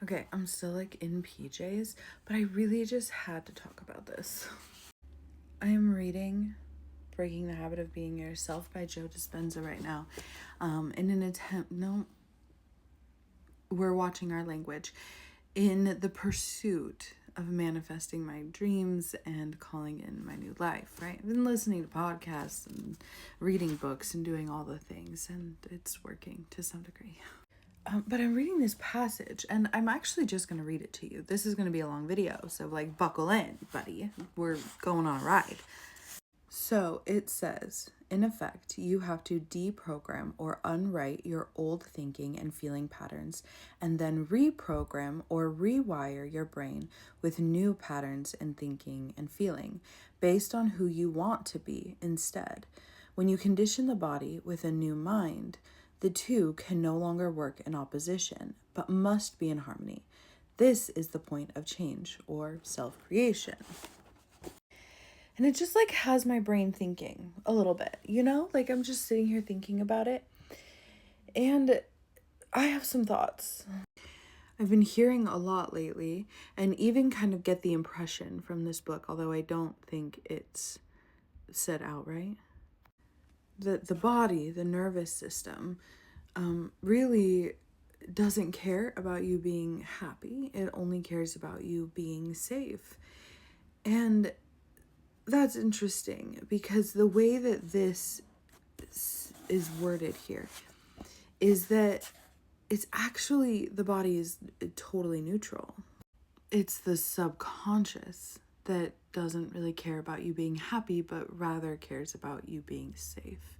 Okay, I'm still like in PJs, but I really just had to talk about this. I am reading Breaking the Habit of Being Yourself by Joe Dispenza right now. In an attempt, we're watching our language, in the pursuit of manifesting my dreams and calling in my new life, right? I've been listening to podcasts and reading books and doing all the things, and it's working to some degree. But I'm reading this passage, and I'm actually just going to read it to you. This is going to be a long video, so like buckle in, buddy. We're going on a ride. So it says, in effect, you have to deprogram or unwrite your old thinking and feeling patterns, and then reprogram or rewire your brain with new patterns in thinking and feeling, based on who you want to be instead. When you condition the body with a new mind, the two can no longer work in opposition, but must be in harmony. This is the point of change or self-creation. And it just like has my brain thinking a little bit, like I'm just sitting here thinking about it. And I have some thoughts. I've been hearing a lot lately, and even kind of get the impression from this book, although I don't think it's said outright, that the body, the nervous system, really doesn't care about you being happy. It only cares about you being safe. And that's interesting, because the way that this is worded here is that it's actually, the body is totally neutral. It's the subconscious that doesn't really care about you being happy, but rather cares about you being safe.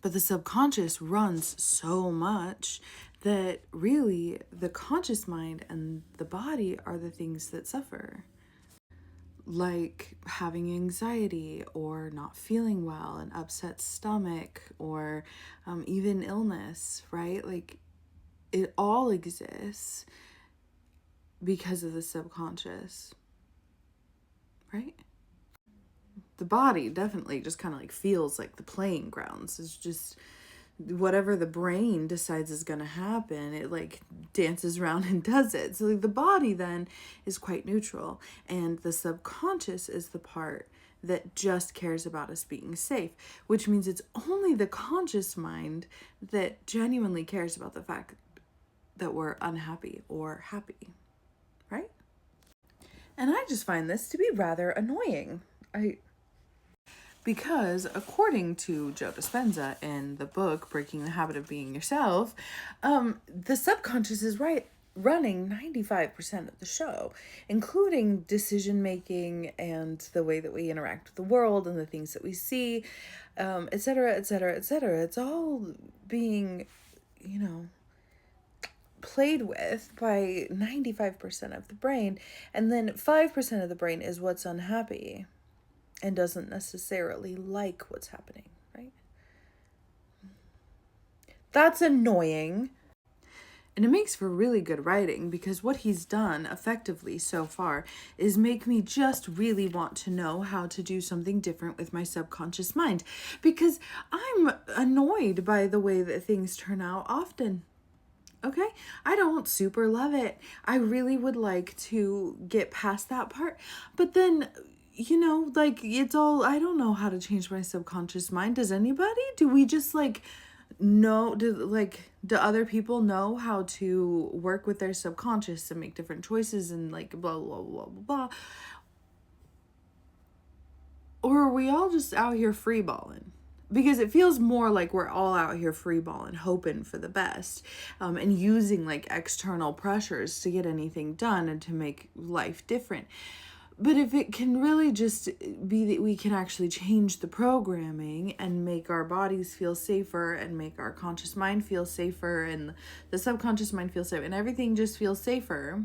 But the subconscious runs so much that really the conscious mind and the body are the things that suffer. Like having anxiety or not feeling well, an upset stomach, or even illness, right? Like it all exists because of the subconscious, right? The body definitely just kind of like feels like the playing grounds. It's just whatever the brain decides is going to happen, it like dances around and does it. So like the body then is quite neutral, and the subconscious is the part that just cares about us being safe, which means it's only the conscious mind that genuinely cares about the fact that we're unhappy or happy, right? And I just find this to be rather annoying. Because according to Joe Dispenza in the book, Breaking the Habit of Being Yourself, the subconscious is running 95% of the show, including decision-making and the way that we interact with the world and the things that we see, et cetera, et cetera, et cetera. It's all being, played with by 95% of the brain, and then 5% of the brain is what's unhappy and doesn't necessarily like what's happening, right? That's annoying. And it makes for really good writing, because what he's done effectively so far is make me just really want to know how to do something different with my subconscious mind, because I'm annoyed by the way that things turn out often. Okay? I don't super love it. I really would like to get past that part, but then it's all, I don't know how to change my subconscious mind. Does anybody? Do we just know, do other people know how to work with their subconscious and make different choices and blah, blah, blah, blah, blah. Or are we all just out here free balling? Because it feels more like we're all out here free balling, hoping for the best, and using external pressures to get anything done and to make life different. But if it can really just be that we can actually change the programming and make our bodies feel safer and make our conscious mind feel safer and the subconscious mind feel safer and everything just feels safer,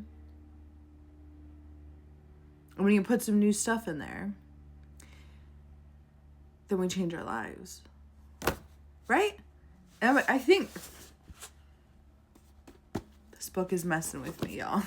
and when you put some new stuff in there, then we change our lives, right? And I think this book is messing with me, y'all.